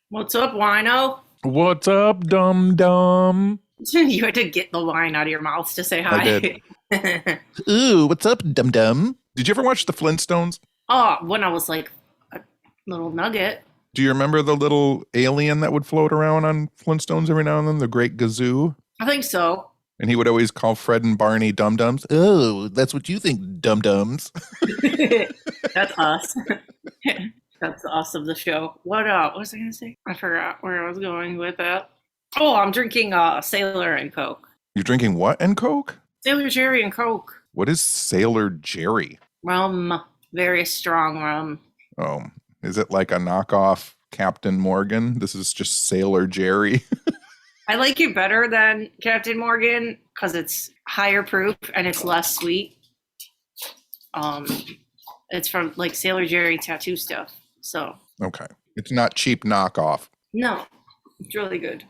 What's up, wino? What's up, dum dum? You had to get the line out of your mouth to say I did. hi. Ooh, what's up, dum dum? Did you ever watch the Flintstones? Oh, when I was like a little nugget. Do you remember the little alien that would float around on Flintstones every now and then, the Great Gazoo? I think so. And he would always call Fred and Barney dum dums. Oh, that's what you think, dum dums. That's us. That's us of the show. What was I gonna say? I forgot where I was going with that. Oh, I'm drinking Sailor and Coke. You're drinking what and Coke? Sailor Jerry and Coke. What is Sailor Jerry? Rum. Very strong rum. Oh, is it like a knockoff Captain Morgan? This is just Sailor Jerry. I like it better than Captain Morgan because it's higher proof and it's less sweet. It's from like Sailor Jerry tattoo stuff. So Okay. It's not cheap knockoff. no, it's really good.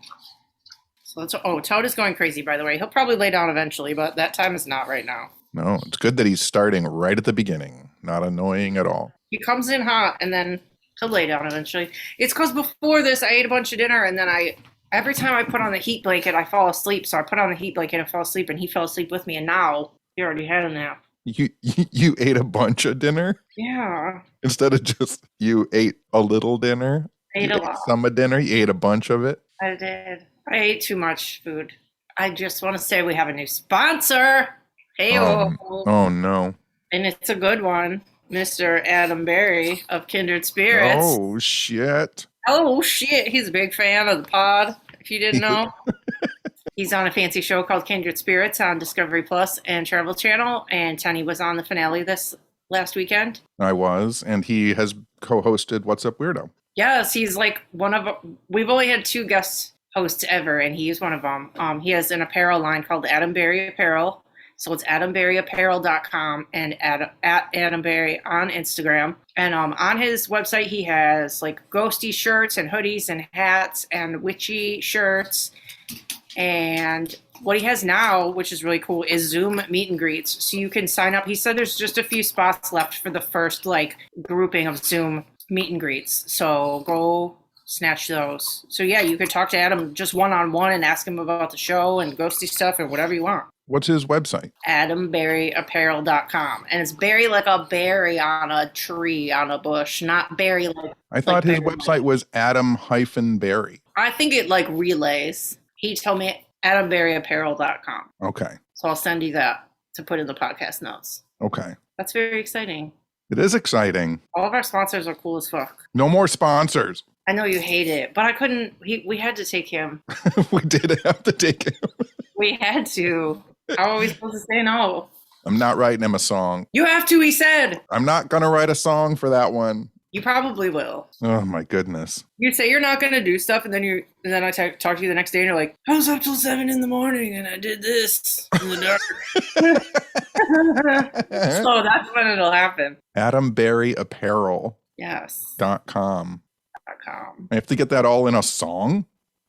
So Toad is going crazy, by the way. He'll probably lay down eventually, but that time is not right now. No, it's good that he's starting right at the beginning. Not annoying at all. He comes in hot and then he'll lay down eventually. It's because before this I ate a bunch of dinner and then every time I put on the heat blanket I fall asleep. So I put on the heat blanket and fell asleep and he fell asleep with me and now he already had a nap. You ate a bunch of dinner Yeah. instead of just you ate a little dinner. I ate You a lot. some of dinner. You ate a bunch of it. I did. I ate too much food. I just want to say we have a new sponsor. Hey, Oh no. and it's a good one, Mr. Adam Berry of Kindred Spirits. Oh shit. Oh shit, he's a big fan of the pod. If you didn't know, he's on a fancy show called Kindred Spirits on Discovery Plus and Travel Channel. And Tenney was on the finale this last weekend. I was, and he has co-hosted What's Up Weirdo. Yes, he's like we've only had 2 guest hosts ever, and he's one of them. He has an apparel line called Adam Berry Apparel. So it's adamberryapparel.com and at Adam Berry on Instagram. And on his website, he has like ghosty shirts and hoodies and hats and witchy shirts. And what he has now, which is really cool, is Zoom meet and greets. So you can sign up. He said there's just a few spots left for the first like grouping of Zoom meet and greets. So go snatch those. So yeah, you could talk to Adam just one-on-one and ask him about the show and ghosty stuff or whatever you want. What's his website? AdamBerryApparel.com. And it's berry like a berry on a tree, on a bush, not berry like. I thought like his berry. website was Adam-Berry. I think it like relays. He told me AdamBerryApparel.com. Okay. So I'll send you that to put in the podcast notes. Okay. That's very exciting. It is exciting. All of our sponsors are cool as fuck. No more sponsors. I know you hate it, but I couldn't. We had to take him. We did have to take him. We had to. How are we supposed to say no? I'm not writing him a song. You have to, he said. I'm not going to write a song for that one. You probably will. Oh my goodness. You say you're not going to do stuff, and then I talk to you the next day, and you're like, I was up till 7 a.m, and I did this in the dark. So that's when it'll happen. AdamBerryApparel.com. Yes. I have to get that all in a song.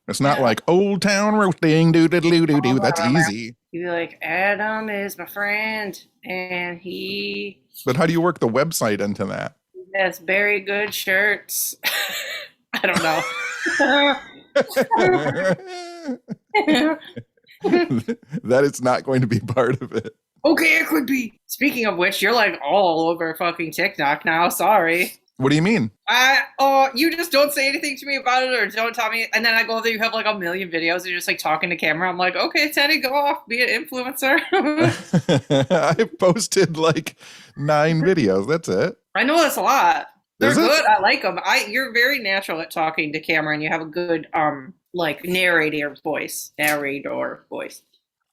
It's not like Old Town Roasting, doo-doo-doo-doo-doo. That's easy. You'd be like, Adam is my friend, and he But how do you work the website into that? has very good shirts. I don't know. That is not going to be part of it. Okay, it could be. Speaking of which, you're like all over fucking TikTok now. Sorry. What do you mean? You just don't say anything to me about it or don't tell me. And then I go there, you have like a million videos and you're just like talking to camera. I'm like, okay, Teddy, go off, be an influencer. I posted like 9 videos. That's it. I know that's a lot. They're Is it? good. I like them. You're very natural at talking to camera and you have a good, like narrator voice.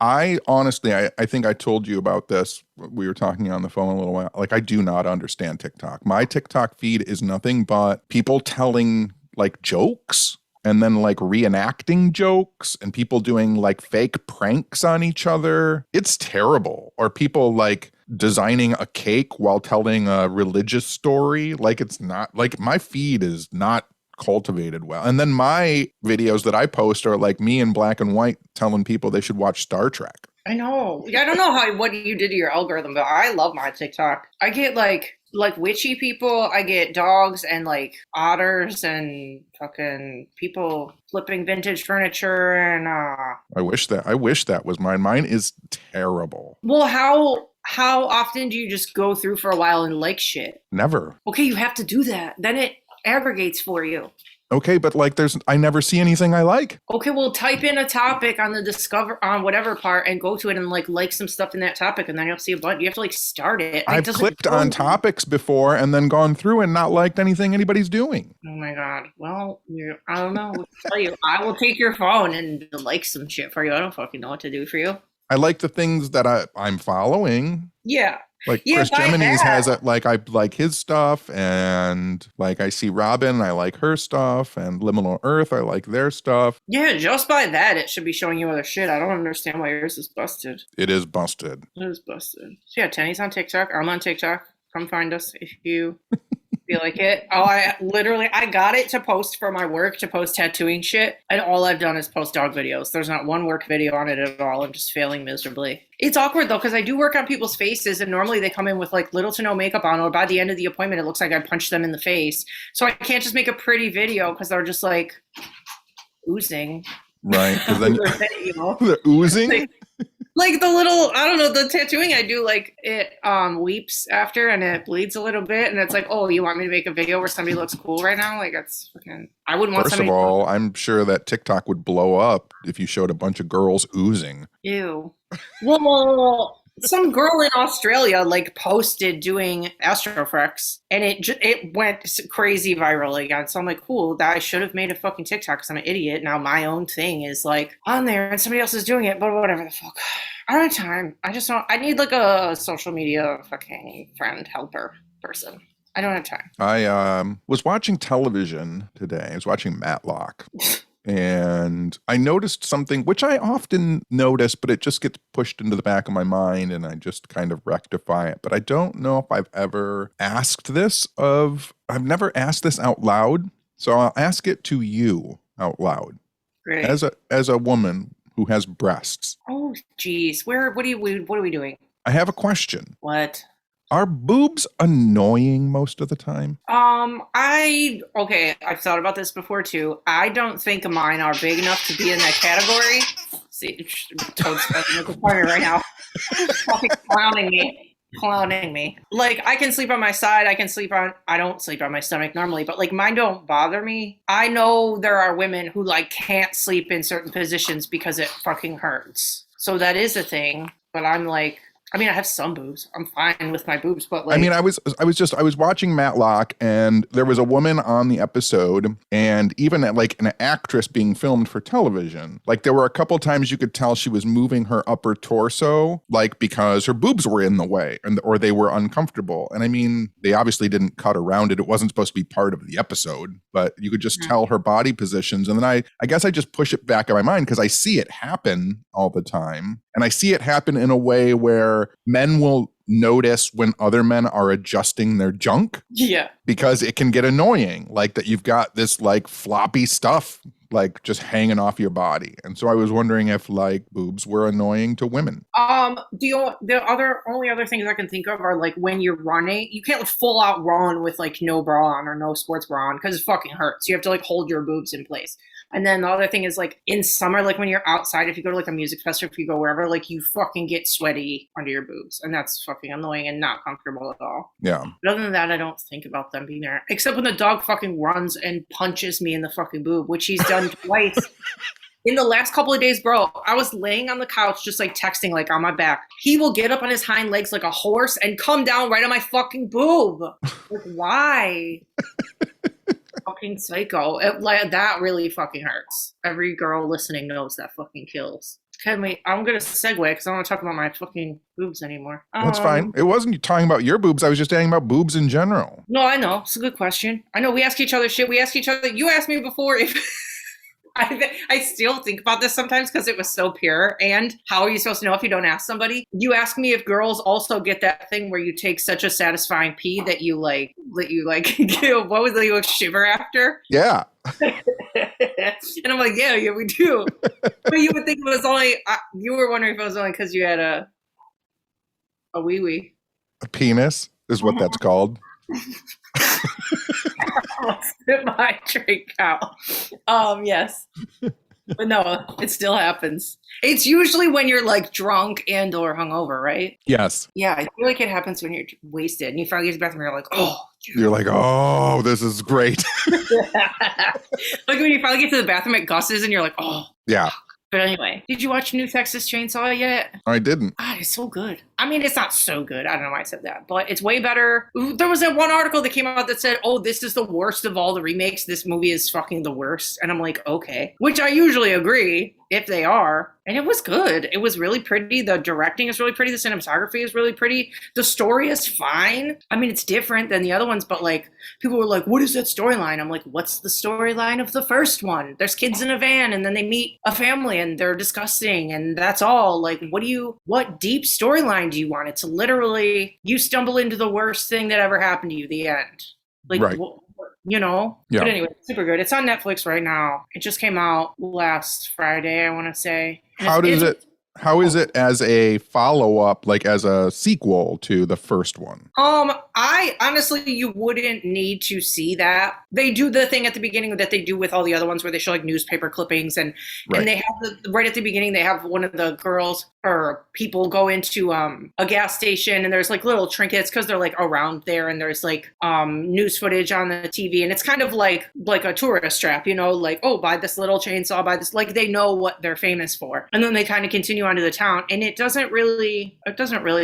I honestly, I think I told you about this. We were talking on the phone a little while. Like, I do not understand TikTok. My TikTok feed is nothing but people telling like jokes and then like reenacting jokes and people doing like fake pranks on each other. It's terrible. Or people like designing a cake while telling a religious story. Like, it's not like my feed is not cultivated well. And then my videos that I post are like me in black and white telling people they should watch Star Trek. I know. I don't know what you did to your algorithm, but I love my TikTok. I get like like witchy people. I get dogs and like otters and fucking people flipping vintage furniture and I wish that was mine. Mine is terrible. well, how often do you just go through for a while and like shit? Never. Okay, you have to do that. Then it aggregates for you. Okay, but like I never see anything I like. Okay, well, type in a topic on the discover on whatever part and go to it and like some stuff in that topic, and then you'll see a bunch. You have to like start it. I've clicked on topics before and then gone through and not liked anything anybody's doing. Oh my god. Well, I don't know what to tell you. I will take your phone and like some shit for you. I don't fucking know what to do for you. I like the things that I'm following. Yeah. Like yeah, Chris Gemini's has it. Like I like his stuff, and like I see Robin, I like her stuff, and Liminal Earth, I like their stuff. Yeah, just by that, it should be showing you other shit. I don't understand why yours is busted. It is busted. It is busted. So yeah, Tenney's on TikTok. I'm on TikTok. Come find us if you feel like it. Oh, I got it to post for my work, to post tattooing shit, and all I've done is post dog videos. There's not one work video on it at all. I'm just failing miserably. It's awkward though, because I do work on people's faces, and normally they come in with like little to no makeup on, or by the end of the appointment, it looks like I punched them in the face. So I can't just make a pretty video because they're just like oozing. Right, because then they're oozing. Like the little, I don't know, the tattooing I do, like it weeps after and it bleeds a little bit, and it's like, oh, you want me to make a video where somebody looks cool right now? Like that's fucking. I wouldn't want. First of all, I'm sure that TikTok would blow up if you showed a bunch of girls oozing. Ew. Well, some girl in Australia like posted doing astrofrex, and it went crazy viral again. So I'm like, cool, that I should have made a fucking TikTok because I'm an idiot. Now my own thing is like on there and somebody else is doing it, but whatever the fuck. I don't have time. I just don't. I need like a social media fucking friend, helper person. I don't have time. I was watching television today. I was watching Matlock. And I noticed something, which I often notice, but it just gets pushed into the back of my mind and I just kind of rectify it. But I don't know if I've ever asked this I've never asked this out loud. So I'll ask it to you out loud. Great. As a woman who has breasts. Oh, geez. What are we doing? I have a question. What? Are boobs annoying most of the time? I've thought about this before too. I don't think mine are big enough to be in that category. See, Toad's in the corner right now. Fucking clowning me. Like, I can sleep on my side. I don't sleep on my stomach normally, but like mine don't bother me. I know there are women who like can't sleep in certain positions because it fucking hurts. So that is a thing, but I'm like, I mean, I have some boobs. I'm fine with my boobs, but like, I mean, I was watching Matlock, and there was a woman on the episode, and even like an actress being filmed for television. Like there were a couple times you could tell she was moving her upper torso, like because her boobs were in the way, or they were uncomfortable. And I mean, they obviously didn't cut around it. It wasn't supposed to be part of the episode, but you could just tell her body positions. And then I guess I just push it back in my mind because I see it happen all the time, and I see it happen in a way where men will notice when other men are adjusting their junk. Yeah. Because it can get annoying, like that you've got this like floppy stuff like just hanging off your body. And so I was wondering if like boobs were annoying to women. The only other things I can think of are like when you're running, you can't full out run with like no bra on or no sports bra on because it fucking hurts. You have to like hold your boobs in place. And then the other thing is like in summer, like when you're outside, if you go to like a music festival, if you go wherever, like you fucking get sweaty under your boobs. And that's fucking annoying and not comfortable at all. Yeah. But other than that, I don't think about them being there. Except when the dog fucking runs and punches me in the fucking boob, which he's done twice. In the last couple of days, bro, I was laying on the couch just like texting like on my back. He will get up on his hind legs like a horse and come down right on my fucking boob. Like, why? Fucking psycho. That really fucking hurts. Every girl listening knows that fucking kills. I'm going to segue because I don't want to talk about my fucking boobs anymore. That's fine. It wasn't you talking about your boobs. I was just talking about boobs in general. No, I know. It's a good question. I know we ask each other shit. We ask each other. You asked me before if... I still think about this sometimes because it was so pure. And how are you supposed to know if you don't ask somebody? You ask me if girls also get that thing where you take such a satisfying pee that you like, what was it, you shiver after? Yeah. And I'm like, yeah, we do. But you would think it was only, you were wondering if it was only because you had a wee-wee. A penis? is what that's called. Spit my drink out. Yes. But no, it still happens. It's usually when you're like drunk and or hungover, right? Yes. Yeah, I feel like it happens when you're wasted and you finally get to the bathroom and you're like, oh. You're like, oh, this is great. Like when you finally get to the bathroom at Gus's and you're like, oh. Yeah. But anyway, did you watch New Texas Chainsaw yet? I didn't. God, it's so good. I mean, it's not so good. I don't know why I said that, but it's way better. There was that one article that came out that said, oh, this is the worst of all the remakes. This movie is fucking the worst. And I'm like, okay. Which I usually agree if they are. And it was good. It was really pretty. The directing is really pretty. The cinematography is really pretty. The story is fine. I mean, it's different than the other ones, but like people were like, what is that storyline? I'm like, what's the storyline of the first one? There's kids in a van and then they meet a family and they're disgusting and that's all. Like, what deep storyline do you want? It's literally you stumble into the worst thing that ever happened to you, the end. Like, right. You know? Yeah. But anyway, it's super good. It's on Netflix right now. It just came out last Friday, I want to say. How is it as a follow-up, like as a sequel to the first one? I honestly, you wouldn't need to see that. They do the thing at the beginning that they do with all the other ones where they show like newspaper clippings and they have right at the beginning, they have one of the girls or people go into a gas station and there's like little trinkets because they're like around there and there's like news footage on the TV and it's kind of like a tourist trap, you know, like, oh, buy this little chainsaw, buy this, like they know what they're famous for. And then they kind of continue onto the town and it doesn't really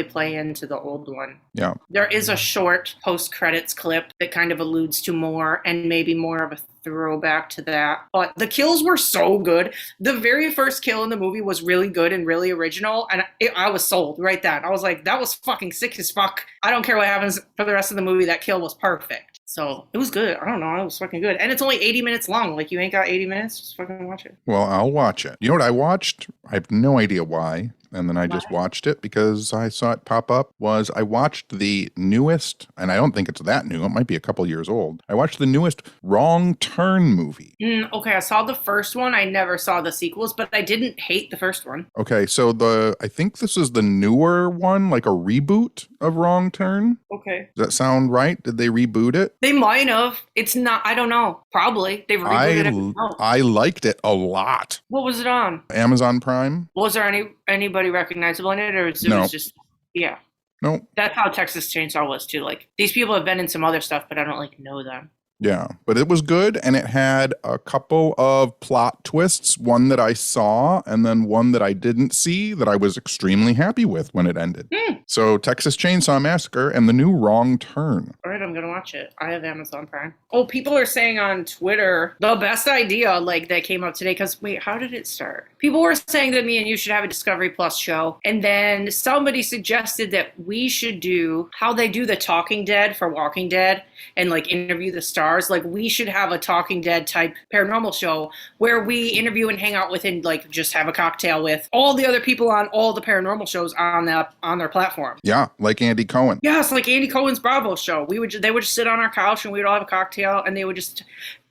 play into the old one. Yeah. There is a short post-credits clip that kind of alludes to more and maybe more of a throwback to that. But the kills were so good. The very first kill in the movie was really good and really original. And I was sold right then. I was like, that was fucking sick as fuck. I don't care what happens for the rest of the movie. That kill was perfect. So it was good. I don't know. It was fucking good. And it's only 80 minutes long. Like, you ain't got 80 minutes? Just fucking watch it. Well, I'll watch it. You know what I watched? I have no idea why. And then I just watched it because I saw it pop up. I watched the newest, and I don't think it's that new. It might be a couple years old. I watched the newest Wrong Turn movie. Okay, I saw the first one. I never saw the sequels, but I didn't hate the first one. Okay, so I think this is the newer one, like a reboot of Wrong Turn. Okay. Does that sound right? Did they reboot it? They might have. It's not, I don't know. Probably. They've rebooted it. I liked it a lot. What was it on? Amazon Prime. Was there anybody recognizable in it, or was No. It just yeah? No. That's how Texas Chainsaw was too. Like, these people have been in some other stuff, but I don't like know them. Yeah, but it was good, and it had a couple of plot twists, one that I saw and then one that I didn't see that I was extremely happy with when it ended. So Texas Chainsaw Massacre and the new Wrong Turn. All right, I'm going to watch it. I have Amazon Prime. Oh, people are saying on Twitter, the best idea like that came up today, because wait, how did it start? People were saying that me and you should have a Discovery Plus show, and then somebody suggested that we should do how they do the Talking Dead for Walking Dead and like interview the stars. Like, we should have a Talking Dead type paranormal show where we interview and hang out with and like just have a cocktail with all the other people on all the paranormal shows on their platform. Yeah, like Andy Cohen. Yes, like Andy Cohen's Bravo show. They would just sit on our couch and we would all have a cocktail and they would just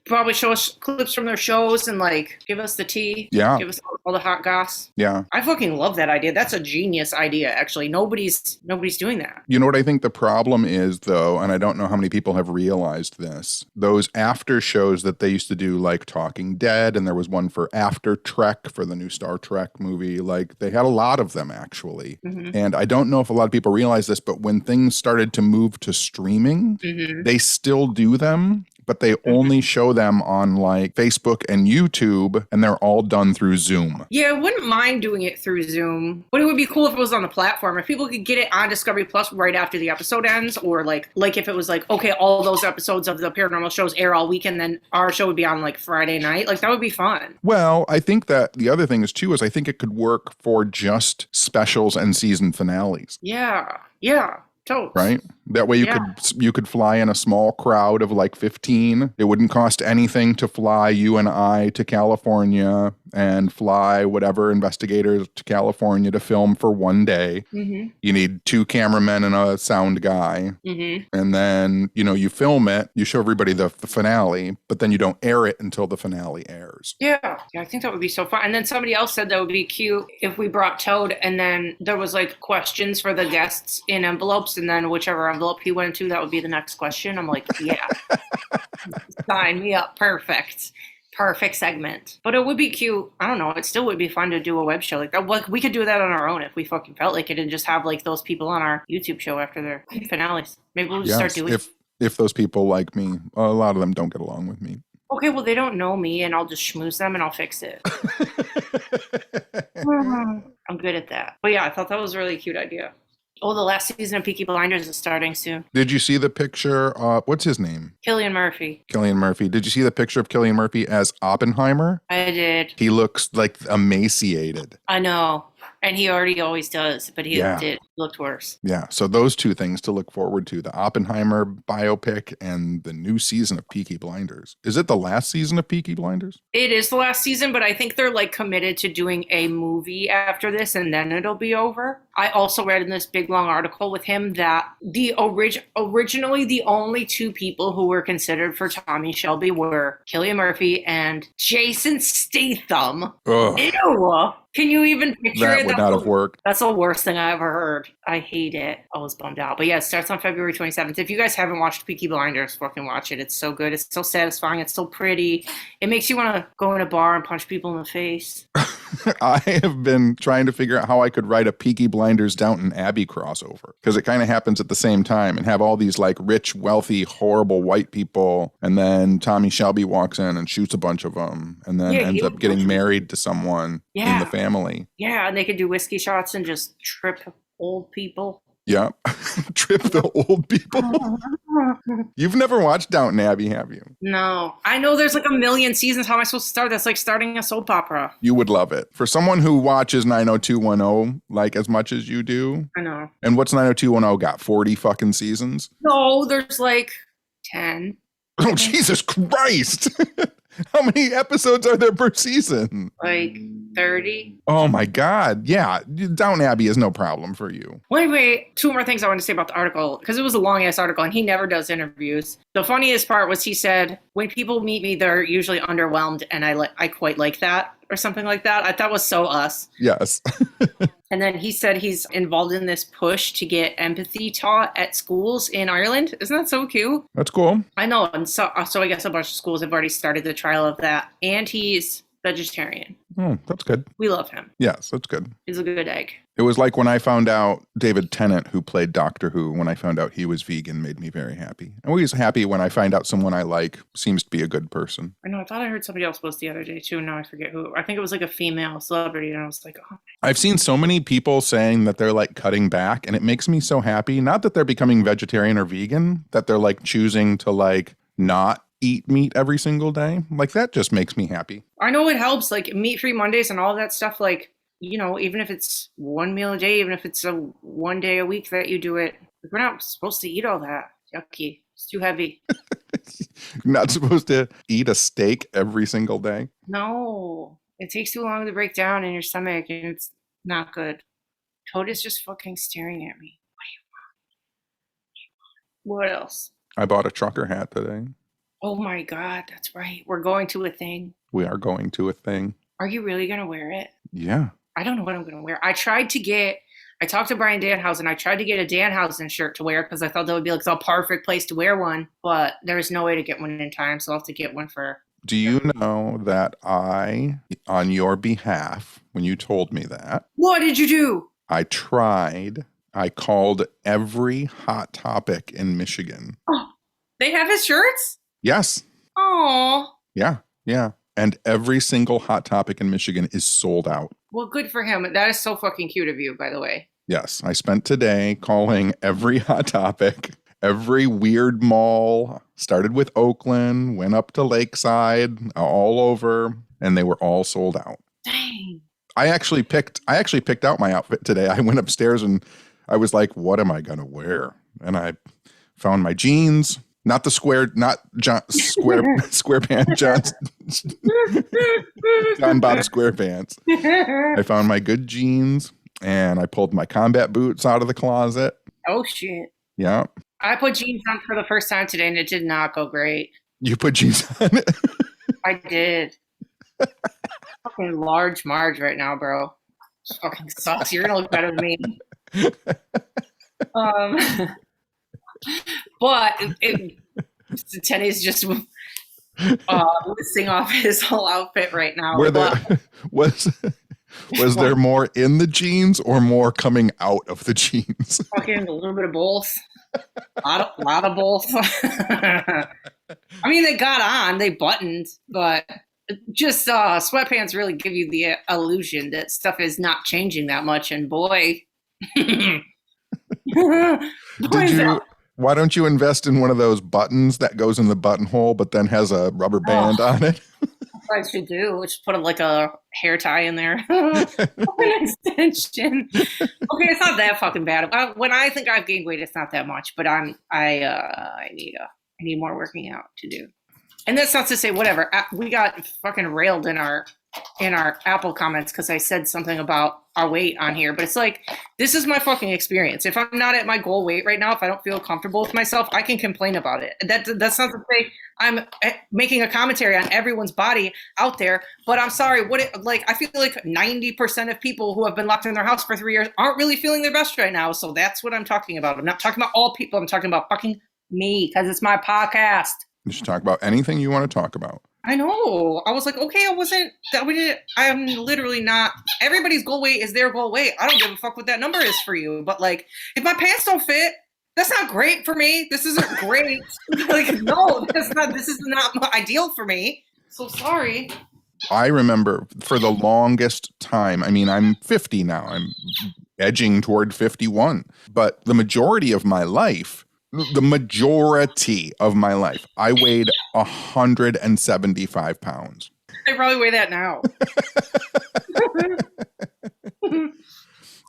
probably show us clips from their shows and like give us the tea. Yeah. Give us all the hot goss. Yeah. I fucking love that idea. That's a genius idea, actually. Nobody's doing that. You know what I think the problem is, though, and I don't know how many people have realized this, those after shows that they used to do, like Talking Dead, and there was one for After Trek for the new Star Trek movie. Like, they had a lot of them, actually. Mm-hmm. And I don't know if a lot of people realize this, but when things started to move to streaming, they still do them, but they only show them on like Facebook and YouTube, and they're all done through Zoom. Yeah, I wouldn't mind doing it through Zoom, but it would be cool if it was on the platform. If people could get it on Discovery Plus right after the episode ends, or like if it was like, okay, all those episodes of the paranormal shows air all weekend, then our show would be on like Friday night. Like, that would be fun. Well, I think that the other thing is too, is I think it could work for just specials and season finales. Yeah. Totes. Right? That way you could fly in a small crowd of like 15. It wouldn't cost anything to fly you and I to California and fly whatever investigators to California to film for one day. Mm-hmm. You need 2 cameramen and a sound guy. Mm-hmm. And then, you film it, you show everybody the finale, but then you don't air it until the finale airs. Yeah, I think that would be so fun. And then somebody else said that would be cute if we brought Toad and then there was like questions for the guests in envelopes, and then whichever envelope he went to, that would be the next question. I'm like, yeah, sign me up. Perfect. Perfect segment. But it would be cute. I don't know. It still would be fun to do a web show like that. Like, we could do that on our own if we fucking felt like it and just have like those people on our YouTube show after their finales. Maybe we'll just start doing if those people like me, a lot of them don't get along with me. Okay, well, they don't know me, and I'll just schmooze them, and I'll fix it. I'm good at that. But yeah, I thought that was a really cute idea. Oh, the last season of Peaky Blinders is starting soon. Did you see the picture? What's his name? Cillian Murphy. Cillian Murphy. Did you see the picture of Cillian Murphy as Oppenheimer? I did. He looks like emaciated. I know. And he always does, but he looked worse. Yeah. So those two things to look forward to, the Oppenheimer biopic and the new season of Peaky Blinders. Is it the last season of Peaky Blinders? It is the last season, but I think they're like committed to doing a movie after this and then it'll be over. I also read in this big long article with him that the originally the only two people who were considered for Tommy Shelby were Cillian Murphy and Jason Statham. Ugh. Ew. Can you even picture it? That would not have worked. That's the worst thing I ever heard. I hate it. I was bummed out. But yeah, it starts on February 27th. If you guys haven't watched Peaky Blinders, fucking watch it. It's so good. It's so satisfying. It's so pretty. It makes you want to go in a bar and punch people in the face. I have been trying to figure out how I could write a Peaky Blinders Downton Abbey crossover, because it kind of happens at the same time and have all these like rich, wealthy, horrible white people. And then Tommy Shelby walks in and shoots a bunch of them and then ends up getting married to someone in the family. Yeah, and they could do whiskey shots and just trip old people. Yeah, trip the old people. You've never watched Downton Abbey, have you? No. I know there's like a million seasons. How am I supposed to start? That's like starting a soap opera. You would love it. For someone who watches 90210 like as much as you do. I know. And what's 90210 got? 40 fucking seasons? No, there's like 10. Oh, Jesus Christ. How many episodes are there per season? Like 30. Oh my God. Yeah. Downton Abbey is no problem for you. Wait. Two more things I want to say about the article, because it was a long ass article and he never does interviews. The funniest part was he said, when people meet me, they're usually underwhelmed. And I quite like that, or something like that. I thought was so us. Yes. And then he said he's involved in this push to get empathy taught at schools in Ireland. Isn't that so cute? That's cool. I know. And so I guess a bunch of schools have already started the trial of that. And he's vegetarian. That's good. We love him. Yes, that's good. He's a good egg. It was like when I found out David Tennant, who played Doctor Who, when I found out he was vegan, made me very happy. I'm always happy when I find out someone I like seems to be a good person. I know. I thought I heard somebody else post the other day too. Now I forget who. I think it was like a female celebrity. And I was like, oh. I've seen so many people saying that they're like cutting back, and it makes me so happy. Not that they're becoming vegetarian or vegan, that they're like choosing to like not eat meat every single day. Like, that just makes me happy. I know it helps, like meat-free Mondays and all that stuff. Like, you know, even if it's one meal a day, even if it's a one day a week that you do it, we're not supposed to eat all that. Yucky. It's too heavy. You're not supposed to eat a steak every single day. No, it takes too long to break down in your stomach and it's not good. Toad is just fucking staring at me. What do you want? What else? I bought a trucker hat today. Oh my God, that's right. We're going to a thing. We are going to a thing. Are you really going to wear it? Yeah. I don't know what I'm going to wear. I talked to Brian Danhausen. I tried to get a Danhausen shirt to wear because I thought that would be like the perfect place to wear one, but there's no way to get one in time. So I'll have to get one for. Do you know that I, on your behalf, when you told me that. What did you do? I called every Hot Topic in Michigan. Oh, they have his shirts? Yes. Oh. Yeah. And every single Hot Topic in Michigan is sold out. Well, good for him. That is so fucking cute of you, by the way. Yes. I spent today calling every Hot Topic, every weird mall, started with Oakland, went up to Lakeside, all over, and they were all sold out. Dang. I actually picked out my outfit today. I went upstairs and I was like, what am I going to wear? And I found my jeans. Not the square pants, John Bob square pants. I found my good jeans and I pulled my combat boots out of the closet. Oh, shit. Yeah. I put jeans on for the first time today and it did not go great. You put jeans on it? I did. Fucking large Marge right now, bro. Fucking sucks. You're going to look better than me. But Tenney's just listing off his whole outfit right now. Were there was there more in the jeans or more coming out of the jeans? Fucking a little bit of both. A lot of both. I mean, they got on, they buttoned, but just sweatpants really give you the illusion that stuff is not changing that much. And boy, why don't you invest in one of those buttons that goes in the buttonhole but then has a rubber band on it? I should do. Just put like a hair tie in there. An extension. Okay, it's not that fucking bad. When I think I've gained weight, it's not that much. But I need more working out to do. And that's not to say whatever. We got fucking railed in our Apple comments because I said something about our weight on here. But it's like, this is my fucking experience. If I'm not at my goal weight right now, if I don't feel comfortable with myself, I can complain about it. That's not to say I'm making a commentary on everyone's body out there. But I'm sorry. I feel like 90% of people who have been locked in their house for 3 years aren't really feeling their best right now. So that's what I'm talking about. I'm not talking about all people. I'm talking about fucking me because it's my podcast. You should talk about anything you want to talk about. I know. I was like, okay, I'm literally not. Everybody's goal weight is their goal weight. I don't give a fuck what that number is for you. But like, if my pants don't fit, that's not great for me. This isn't great. Like, no, this is not ideal for me. So sorry. I remember for the longest time, I mean, I'm 50 now. I'm edging toward 51. But the majority of my life, I weighed 175 pounds. I probably weigh that now.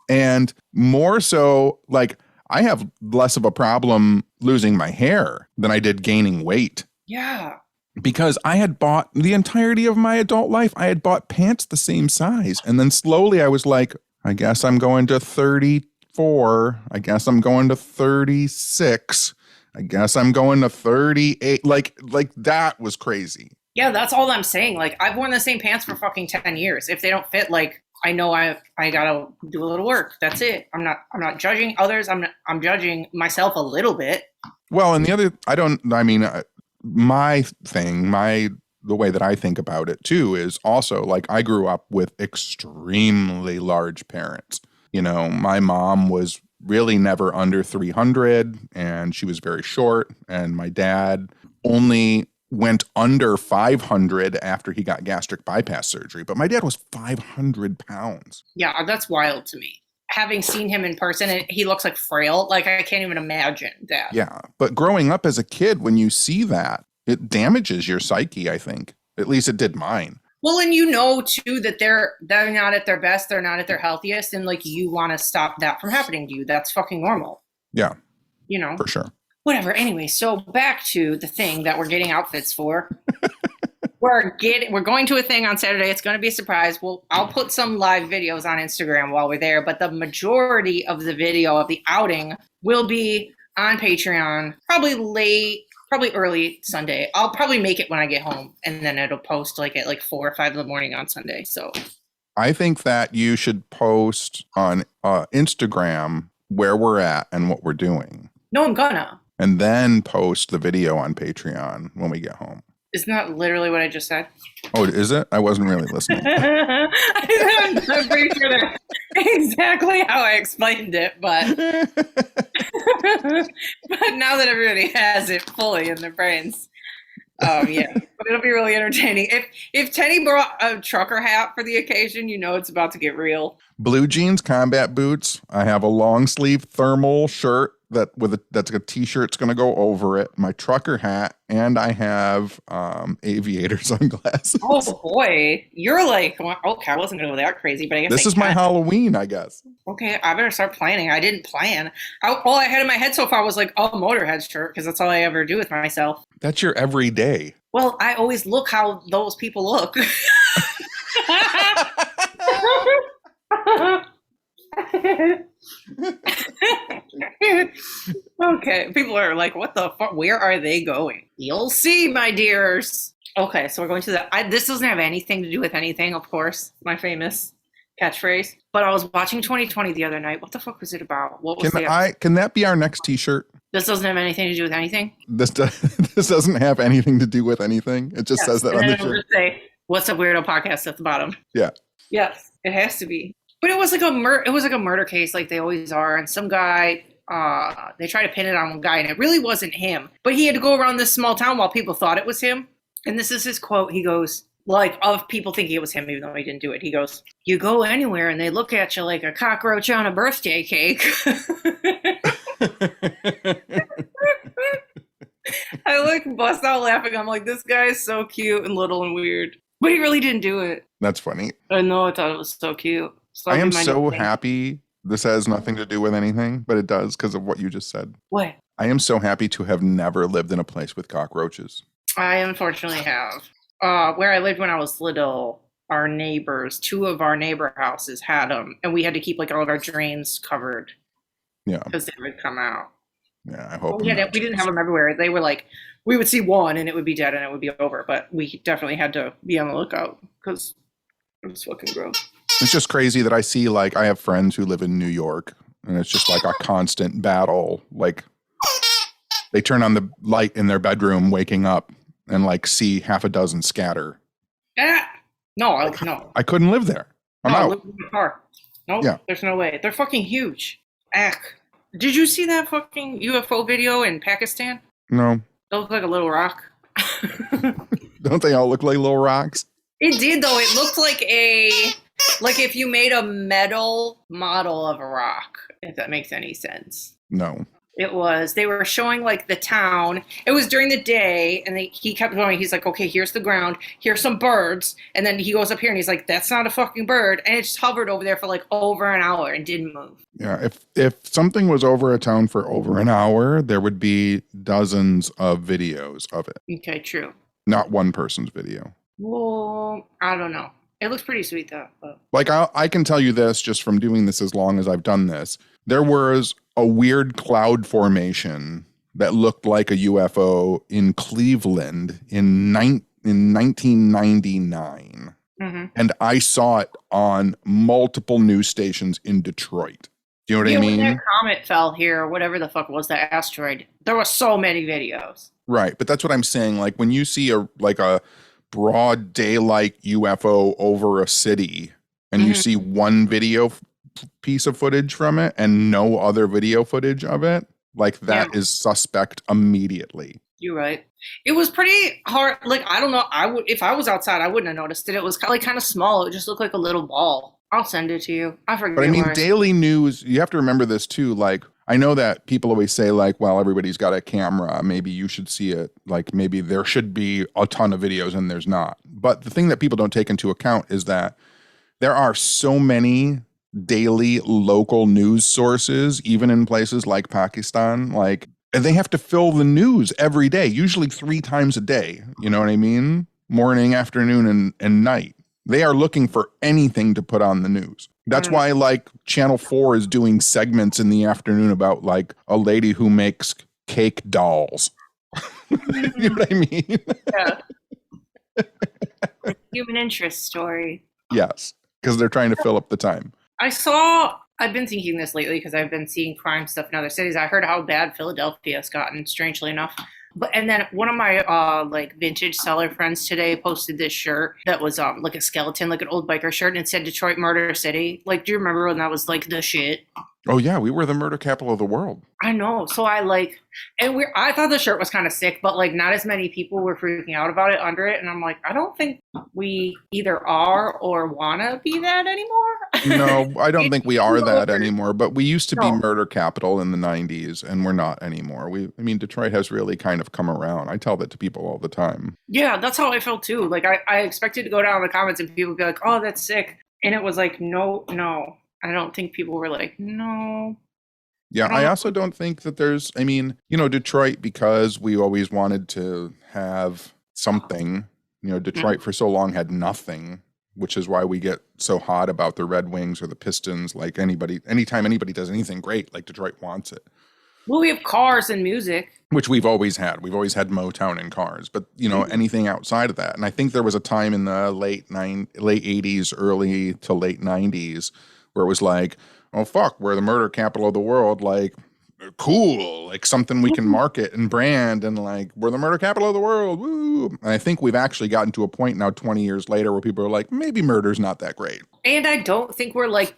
And more so, like, I have less of a problem losing my hair than I did gaining weight. Yeah. Because I had bought the entirety of my adult life, I had bought pants the same size. And then slowly I was like, I guess I'm going to 34. I guess I'm going to 36. I guess I'm going to 38. Like that was crazy. Yeah, that's all I'm saying. Like, I've worn the same pants for fucking 10 years. If they don't fit, like, I know I gotta do a little work. That's it. I'm not judging others. I'm judging myself a little bit. Well, and the way that I think about it too is also like I grew up with extremely large parents. You know, my mom was really never under 300 and she was very short. And my dad only went under 500 after he got gastric bypass surgery. But my dad was 500 pounds. Yeah, that's wild to me. Having seen him in person, he looks like frail. Like, I can't even imagine that. Yeah. But growing up as a kid, when you see that, it damages your psyche, I think. At least it did mine. Well, and you know, too, that they're not at their best. They're not at their healthiest. And, like, you want to stop that from happening to you. That's fucking normal. Yeah. You know? For sure. Whatever. Anyway, so back to the thing that we're getting outfits for. We're going to a thing on Saturday. It's going to be a surprise. I'll put some live videos on Instagram while we're there, but the majority of the video of the outing will be on Patreon, probably early Sunday. I'll probably make it when I get home, and then it'll post like at like 4 or 5 in the morning on Sunday. So I think that you should post on Instagram where we're at and what we're doing. No, I'm gonna. And then post the video on Patreon when we get home. Isn't that literally what I just said? Oh, is it? I wasn't really listening. I'm pretty sure that's exactly how I explained it, but but now that everybody has it fully in their brains, yeah, but it'll be really entertaining. If Tenney brought a trucker hat for the occasion, you know it's about to get real. Blue jeans, combat boots. I have a long sleeve thermal shirt that's a t-shirt. It's going to go over it. My trucker hat, and I have aviator sunglasses. Oh boy, you're like, okay, I wasn't going to go that crazy, but I guess this is my Halloween, I guess. Okay, I better start planning. I didn't plan. All I had in my head so far was like a Motorhead shirt because that's all I ever do with myself. That's your everyday. Well, I always look how those people look. Okay, people are like, what the fuck? Where are they going? You'll see, my dears. Okay, so we're going to this doesn't have anything to do with anything, of course. My famous catchphrase. But I was watching 2020 the other night. What the fuck was it about? What was Can that be our next T-shirt? This doesn't have anything to do with anything. This doesn't have anything to do with anything. It just says that on the shirt. Just say, "What's up, weirdo podcast?" at the bottom. Yeah. Yes, it has to be. But it was like a murder case, like they always are. And some guy, they try to pin it on one guy, and it really wasn't him. But he had to go around this small town while people thought it was him. And this is his quote. He goes, like, of people thinking it was him, even though he didn't do it. He goes, "You go anywhere, and they look at you like a cockroach on a birthday cake." I like bust out laughing. I'm like, this guy is so cute and little and weird. But he really didn't do it. That's funny. I know, I thought it was so cute. I am so happy this has nothing to do with anything, but it does because of what you just said. What? I am so happy to have never lived in a place with cockroaches. I unfortunately have. Where I lived when I was little, our neighbors, 2 of our neighbor houses had them, and we had to keep like all of our drains covered. Yeah. Because they would come out. Yeah, I hope. We didn't have them everywhere. They were like, we would see one and it would be dead and it would be over. But we definitely had to be on the lookout because it was fucking gross. It's just crazy that I see, like, I have friends who live in New York, and it's just like a constant battle. Like, they turn on the light in their bedroom, waking up, and like see half a dozen scatter. No. I couldn't live there. I'm out. I live in the car. Nope, yeah. There's no way. They're fucking huge. Did you see that fucking UFO video in Pakistan? No. They look like a little rock. Don't they all look like little rocks? It did, though. It looked like if you made a metal model of a rock, if that makes any sense. No. They were showing like the town. It was during the day, and he kept going. He's like, okay, here's the ground. Here's some birds. And then he goes up here and he's like, that's not a fucking bird. And it just hovered over there for like over an hour and didn't move. Yeah. If something was over a town for over an hour, there would be dozens of videos of it. Okay, true. Not one person's video. Well, I don't know. It looks pretty sweet though. But. Like I can tell you this just from doing this as long as I've done this. There was a weird cloud formation that looked like a UFO in Cleveland in 1999. Mm-hmm. And I saw it on multiple news stations in Detroit. Do you know what I mean? When that comet fell here, or whatever the fuck was that asteroid, there were so many videos. Right. But that's what I'm saying. Like when you see a broad daylight UFO over a city and you see one video piece of footage from it and no other video footage of it, like that is suspect immediately. You're right. It was pretty hard. Like, I don't know. If I was outside, I wouldn't have noticed it. It was kind of small. It just looked like a little ball. I'll send it to you. I forget. But I mean, daily news, you have to remember this too. Like, I know that people always say like, well, everybody's got a camera. Maybe you should see it. Like maybe there should be a ton of videos and there's not. But the thing that people don't take into account is that there are so many daily local news sources, even in places like Pakistan, like, and they have to fill the news every day, usually 3 times a day. You know what I mean? Morning, afternoon, and night. They are looking for anything to put on the news. That's why like Channel 4 is doing segments in the afternoon about like a lady who makes cake dolls. You know what I mean? Yeah. Human interest story. Yes, because they're trying to fill up the time. I've been thinking this lately because I've been seeing crime stuff in other cities. I heard how bad Philadelphia's gotten, strangely enough. And then one of my like vintage seller friends today posted this shirt that was like a skeleton, like an old biker shirt, and it said Detroit Murder City. Like, do you remember when that was like the shit? Oh yeah, we were the murder capital of the world. I know. So I thought the shirt was kind of sick, but like not as many people were freaking out about it under it. And I'm like, I don't think we either are or want to be that anymore. No, I don't think we are that anymore, but we used to be murder capital in the 90s and we're not anymore. I mean, Detroit has really kind of come around. I tell that to people all the time. Yeah, that's how I felt too. Like I expected to go down in the comments and people would be like, oh, that's sick. And it was like, no. I don't think people were like, no. Yeah, I also don't think that there's, I mean, you know, Detroit, because we always wanted to have something, you know, Detroit for so long had nothing, which is why we get so hot about the Red Wings or the Pistons. Like anytime anybody does anything great, like Detroit wants it. Well, we have cars and music. Which we've always had. We've always had Motown and cars, but anything outside of that. And I think there was a time in the late 80s, early to late 90s where it was like, oh fuck, we're the murder capital of the world, like cool, like something we can market and brand, and like we're the murder capital of the world. Woo. And I think we've actually gotten to a point now 20 years later where people are like, maybe murder's not that great. And I don't think we're like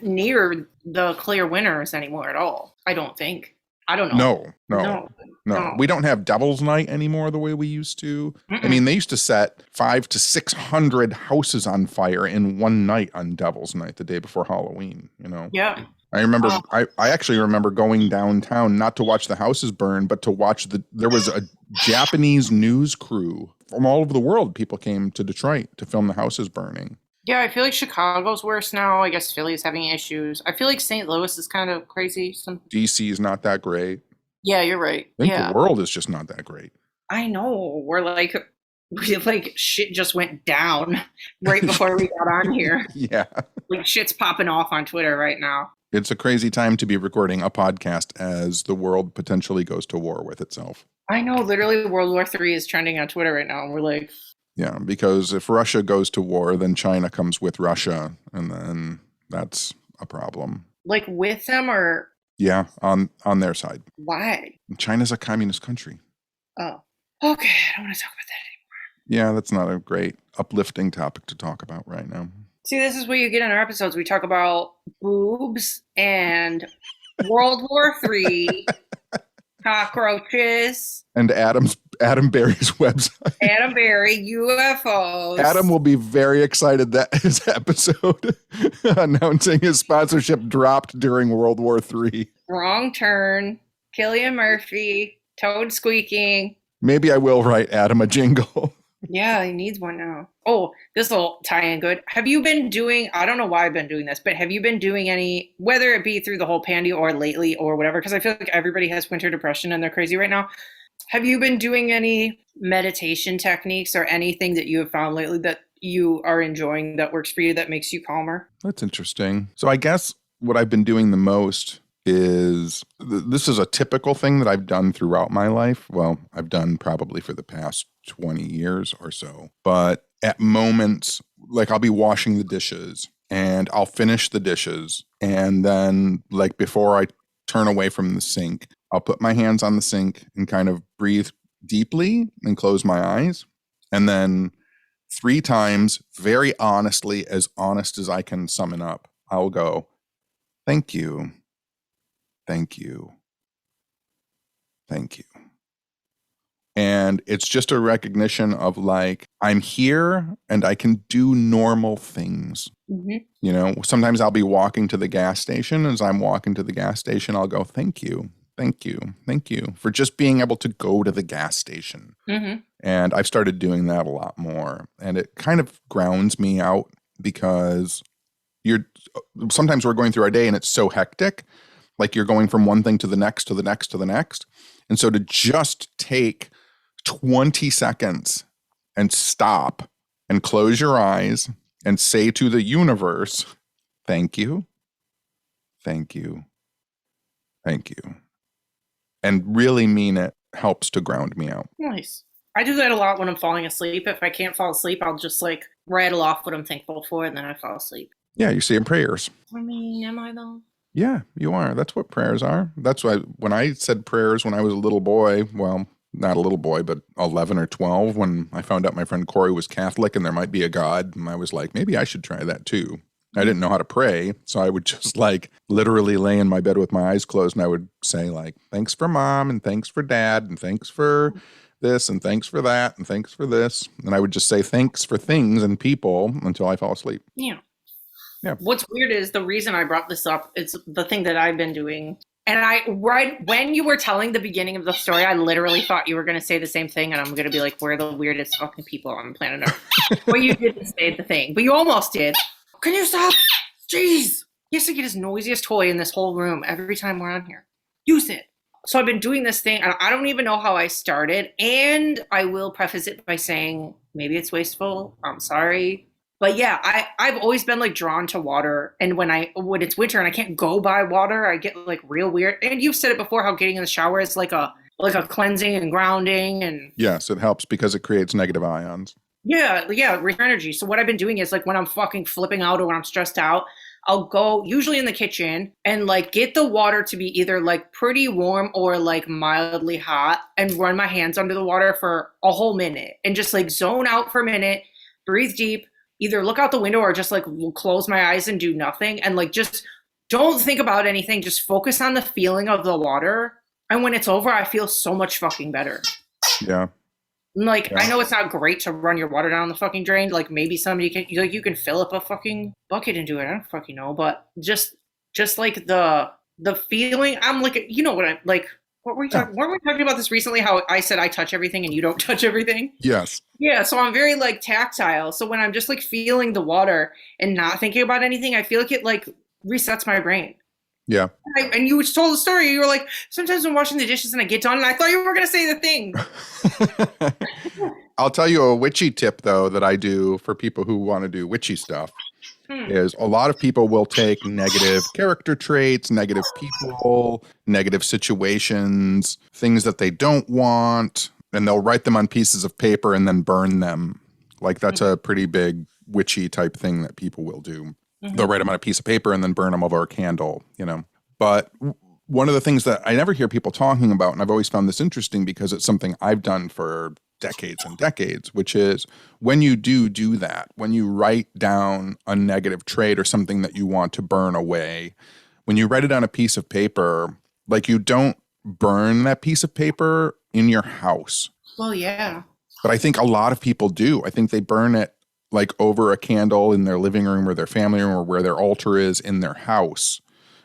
near the clear winners anymore at all. I don't think. I don't know. No. We don't have Devil's Night anymore the way we used to. I mean, they used to set 500 to 600 houses on fire in one night on Devil's Night, the day before Halloween, Yeah. I remember, I actually remember going downtown, not to watch the houses burn, but to watch there was a Japanese news crew from all over the world. People came to Detroit to film the houses burning. Yeah, I feel like Chicago's worse now. I guess Philly's having issues. I feel like St. Louis is kind of crazy. DC is not that great. Yeah, you're right. I think the world is just not that great. I know. We're like shit just went down right before we got on here. Yeah. Like shit's popping off on Twitter right now. It's a crazy time to be recording a podcast as the world potentially goes to war with itself. I know. Literally, World War III is trending on Twitter right now. And we're like... Yeah, because if Russia goes to war, then China comes with Russia, and then that's a problem. Like with them or? Yeah, on their side. Why? China's a communist country. Oh, okay. I don't want to talk about that anymore. Yeah, that's not a great uplifting topic to talk about right now. See, this is what you get in our episodes. We talk about boobs and World War III, cockroaches. And Adam Berry's website. Adam Berry, UFOs. Adam will be very excited that his episode announcing his sponsorship dropped during World War III. Wrong Turn, Cillian Murphy, Toad Squeaking. Maybe I will write Adam a jingle. Yeah, he needs one now. Oh, this will tie in good. Have you been doing, I don't know why I've been doing this, but have you been doing any, whether it be through the whole pandemic or lately or whatever, because I feel like everybody has winter depression and they're crazy right now. Have you been doing any meditation techniques or anything that you have found lately that you are enjoying that works for you, that makes you calmer? That's interesting. So I guess what I've been doing the most is, this is a typical thing that I've done throughout my life. Well, I've done probably for the past 20 years or so. But at moments, like I'll be washing the dishes and I'll finish the dishes. And then like before I turn away from the sink, I'll put my hands on the sink and kind of breathe deeply and close my eyes. And then 3 times, very honestly, as honest as I can summon up, I'll go, thank you. Thank you. Thank you. And it's just a recognition of like, I'm here and I can do normal things. Mm-hmm. Sometimes I'll be walking to the gas station. As I'm walking to the gas station, I'll go, thank you. Thank you. Thank you for just being able to go to the gas station. Mm-hmm. And I've started doing that a lot more. And it kind of grounds me out because sometimes we're going through our day and it's so hectic. Like you're going from one thing to the next, to the next, to the next. And so to just take 20 seconds and stop and close your eyes and say to the universe, thank you, thank you, thank you. And really mean it helps to ground me out. Nice. I do that a lot when I'm falling asleep. If I can't fall asleep, I'll just like rattle off what I'm thankful for and then I fall asleep. Yeah, you say prayers. I mean, am I though? Yeah, you are. That's what prayers are. That's why when I said prayers when I was a little boy, well, not a little boy, but 11 or 12, when I found out my friend Corey was Catholic and there might be a God, and I was like, maybe I should try that too. I didn't know how to pray, so I would just like literally lay in my bed with my eyes closed, and I would say like, thanks for mom, and thanks for dad, and thanks for this, and thanks for that, and thanks for this. And I would just say thanks for things and people until I fell asleep. Yeah. Yeah. What's weird is the reason I brought this up is the thing that I've been doing. And right when you were telling the beginning of the story, I literally thought you were going to say the same thing. And I'm going to be like, we're the weirdest fucking people on planet Earth. Well, you didn't say the thing, but you almost did. Can you stop? Jeez. He has to get his noisiest toy in this whole room every time we're on here. Use it. So I've been doing this thing. And I don't even know how I started. And I will preface it by saying, maybe it's wasteful. I'm sorry. But yeah, I've always been like drawn to water, and when it's winter and I can't go by water, I get like real weird. And you've said it before how getting in the shower is like a cleansing and grounding and Yes, it helps because it creates negative ions. yeah, return energy. So what I've been doing is like when I'm fucking flipping out or when I'm stressed out, I'll go usually in the kitchen and like get the water to be either like pretty warm or like mildly hot and run my hands under the water for a whole minute and just like zone out for a minute, breathe deep, either look out the window or just like close my eyes and do nothing and like just don't think about anything, just focus on the feeling of the water. And when it's over, I feel so much fucking better. Yeah. Like, Yeah. I know it's not great to run your water down the fucking drain. Like, maybe somebody can, like, you can fill up a fucking bucket and do it. I don't fucking know, but just like the feeling. I'm like, you know what I like. What were we Yeah. talking? Weren't we talking about this recently? How I said I touch everything and you don't touch everything. Yes. Yeah, so I'm very like tactile. So when I'm just like feeling the water and not thinking about anything, I feel like it like resets my brain. Yeah. And you told the story. You were like, sometimes I'm washing the dishes and I get done, and I thought you were gonna say the thing. I'll tell you a witchy tip though that I do for people who want to do witchy stuff is a lot of people will take negative character traits, negative people, negative situations, things that they don't want, and they'll write them on pieces of paper and then burn them. Like that's a pretty big witchy type thing that people will do. They'll write them on a piece of paper and then burn them over a candle, you know. But one of the things that I never hear people talking about, and I've always found this interesting because it's something I've done for decades and decades, which is when you do that, when you write down a negative trait or something that you want to burn away, when you write it on a piece of paper, like you don't burn that piece of paper in your house. Well, yeah. But I think a lot of people do. I think they burn it like over a candle in their living room or their family room or where their altar is in their house,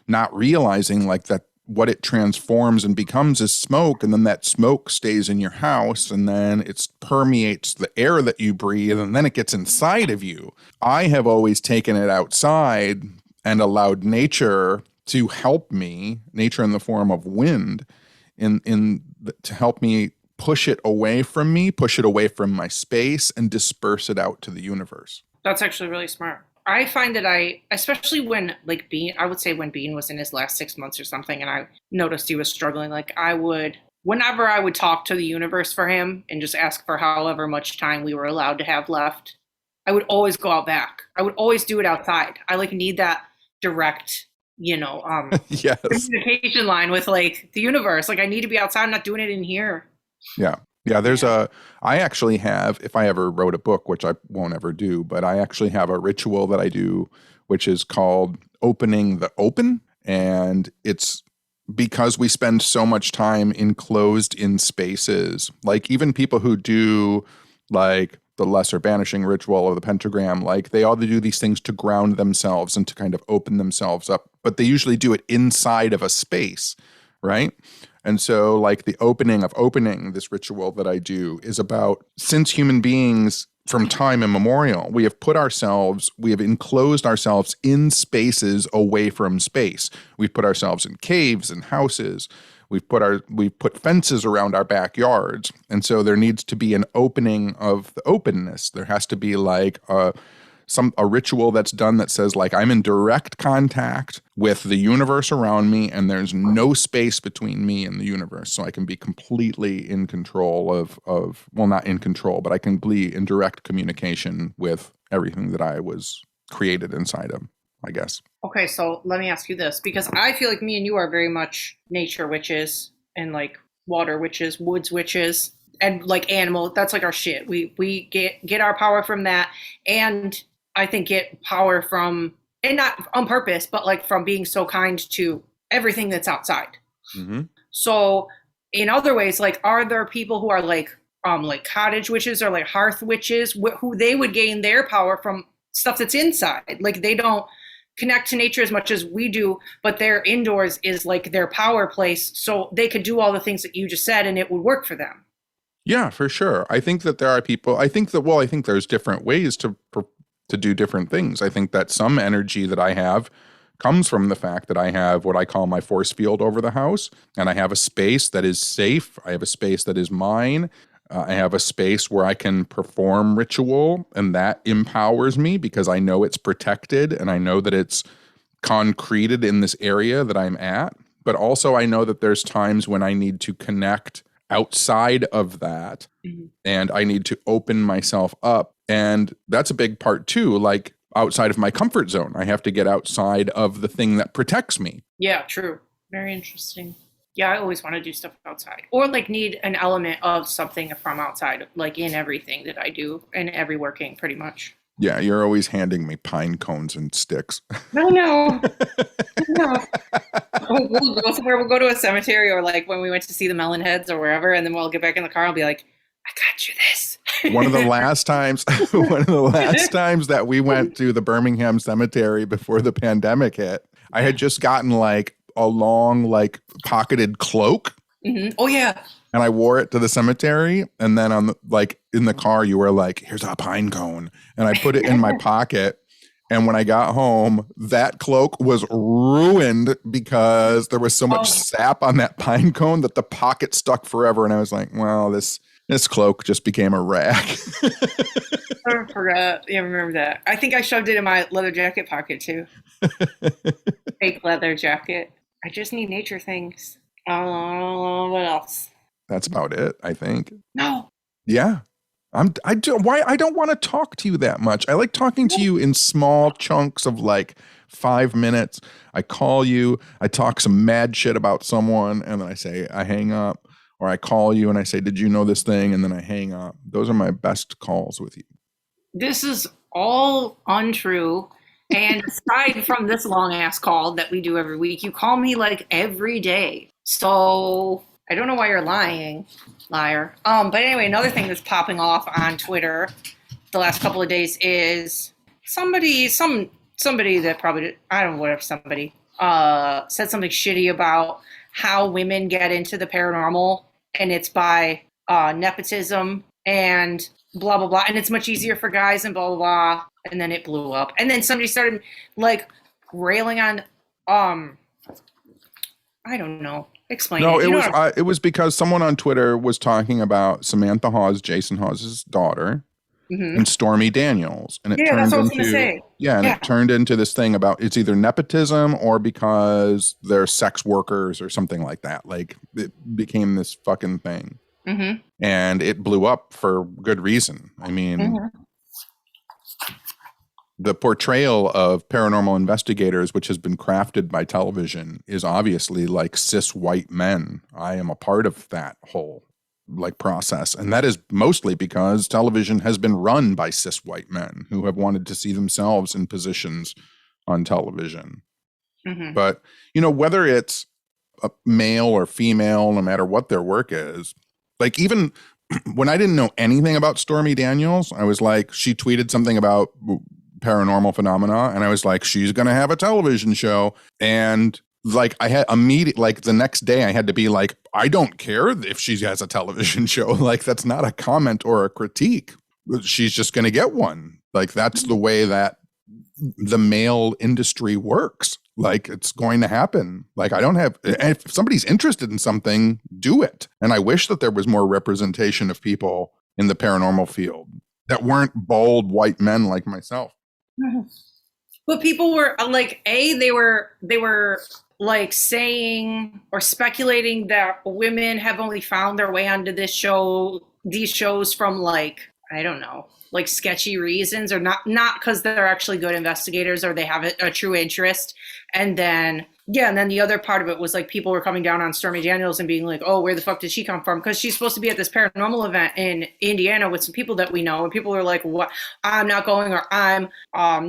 not realizing like that what it transforms and becomes is smoke, and then that smoke stays in your house and then it permeates the air that you breathe and then it gets inside of you. I have always taken it outside and allowed nature to help me, nature in the form of wind, to help me push it away from me, push it away from my space, and disperse it out to the universe. That's actually really smart. I find that especially when like Bean, I would say when Bean was in his last 6 months or something, and I noticed he was struggling, like whenever I would talk to the universe for him and just ask for however much time we were allowed to have left, I would always go out back. I would always do it outside. I like need that direct, Yes. communication line with like the universe. Like I need to be outside. I'm not doing it in here. Yeah. Yeah, I actually have, if I ever wrote a book, which I won't ever do, but I actually have a ritual that I do, which is called opening the open. And it's because we spend so much time enclosed in spaces, like even people who do like the lesser banishing ritual or the pentagram, like they all do these things to ground themselves and to kind of open themselves up, but they usually do it inside of a space, right? And so like the opening of opening, this ritual that I do is about, since human beings from time immemorial, we have enclosed ourselves in spaces away from space. We've put ourselves in caves and houses. We've put fences around our backyards. And so there needs to be an opening of the openness. There has to be like a ritual that's done that says like I'm in direct contact with the universe around me and there's no space between me and the universe, so I can be completely in control of well, not in control, but I can be in direct communication with everything that I was created inside of, I guess. Okay, so let me ask you this, because I feel like me and you are very much nature witches and like water witches, woods witches, and like animal. That's like our shit. We get our power from that, and I think get power from, and not on purpose, but like from being so kind to everything that's outside. Mm-hmm. So in other ways, like, are there people who are like cottage witches or like hearth witches who they would gain their power from stuff that's inside? Like they don't connect to nature as much as we do, but their indoors is like their power place. So they could do all the things that you just said and it would work for them. Yeah, for sure. I think that there are people, I think there's different ways to do different things. I think that some energy that I have comes from the fact that I have what I call my force field over the house, and I have a space that is safe. I have a space that is mine. I have a space where I can perform ritual, and that empowers me because I know it's protected and I know that it's concreted in this area that I'm at. But also I know that there's times when I need to connect outside of that, and I need to open myself up. And that's a big part too, like outside of my comfort zone. I have to get outside of the thing that protects me. Yeah, true. Very interesting. Yeah, I always want to do stuff outside, or like need an element of something from outside, like in everything that I do, in every working, pretty much. Yeah, you're always handing me pine cones and sticks. No, no, no. We'll go somewhere. We'll go to a cemetery, or like when we went to see the melon heads or wherever, and then we'll get back in the car. I'll be like, I got you this. One of the last times that we went to the Birmingham cemetery before the pandemic hit, I had just gotten like a long, like pocketed cloak. Mm-hmm. Oh yeah. And I wore it to the cemetery. And then on the, like in the car, you were like, here's a pine cone. And I put it in my pocket. And when I got home, that cloak was ruined because there was so much sap on that pine cone that the pocket stuck forever. And I was like, well, this cloak just became a rag. I forgot. Yeah, I remember that. I think I shoved it in my leather jacket pocket too. Fake leather jacket. I just need nature things. I don't know what else. That's about it, I think. No. Yeah. I don't want to talk to you that much. I like talking to you in small chunks of like 5 minutes. I call you, I talk some mad shit about someone, and then I say, I hang up. Or I call you and I say, did you know this thing? And then I hang up. Those are my best calls with you. This is all untrue. And aside from this long ass call that we do every week, you call me like every day. So I don't know why you're lying, liar. But anyway, another thing that's popping off on Twitter the last couple of days is somebody that probably, I don't know, whatever, somebody said something shitty about how women get into the paranormal, and it's by nepotism and blah, blah, blah. And it's much easier for guys and blah, blah, blah. And then it blew up. And then somebody started like railing on, I don't know. Explain. No, it was because someone on Twitter was talking about Samantha Hawes, Jason Hawes' daughter, and Stormy Daniels. And it turned that's what I was into, gonna say. It turned into this thing about it's either nepotism or because they're sex workers or something like that. Like it became this fucking thing. And it blew up for good reason. I mean, the portrayal of paranormal investigators, which has been crafted by television, is obviously like cis white men. I am a part of that whole like process. And that is mostly because television has been run by cis white men who have wanted to see themselves in positions on television. But, you know, whether it's a male or female, no matter what their work is, like even when I didn't know anything about Stormy Daniels, I was like, she tweeted something about paranormal phenomena, and I was like, she's going to have a television show. And like I had like the next day I had to be like, I don't care if she has a television show. Like that's not a comment or a critique. She's just going to get one. Like that's the way that the male industry works. Like it's going to happen. Like I don't have, if somebody's interested in something, do it. And I wish that there was more representation of people in the paranormal field that weren't bald white men like myself. But people were like, they were like saying or speculating that women have only found their way onto these shows from like, I don't know, like sketchy reasons, or not because they're actually good investigators or they have a true interest. And then the other part of it was like people were coming down on Stormy Daniels and being like, oh, where the fuck did she come from? Because she's supposed to be at this paranormal event in Indiana with some people that we know. And people were like, what? I'm not going, or I'm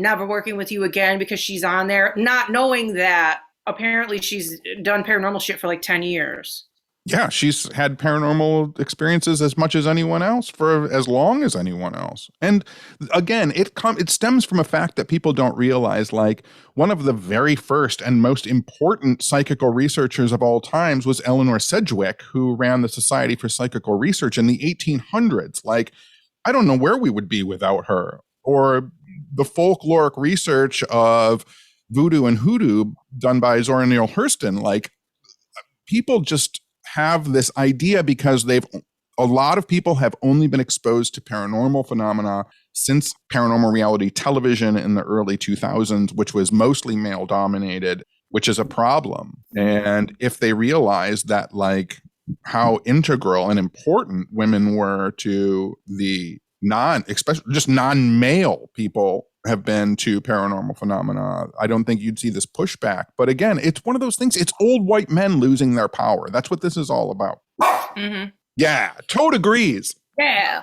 never working with you again because she's on there. Not knowing that apparently she's done paranormal shit for like 10 years. Yeah, she's had paranormal experiences as much as anyone else for as long as anyone else. And again, it stems from a fact that people don't realize, like one of the very first and most important psychical researchers of all times was Eleanor Sedgwick, who ran the Society for Psychical Research in the 1800s. Like, I don't know where we would be without her. Or the folkloric research of voodoo and hoodoo done by Zora Neale Hurston. Like, people just have this idea because they've a lot of people have only been exposed to paranormal phenomena since paranormal reality television in the early 2000s, which was mostly male dominated, which is a problem. And if they realize that, like, how integral and important women were to the especially just non-male people have been to paranormal phenomena, I don't think you'd see this pushback. But again, it's one of those things. It's old white men losing their power. That's what this is all about. Mm-hmm. Yeah, Toad agrees. Yeah.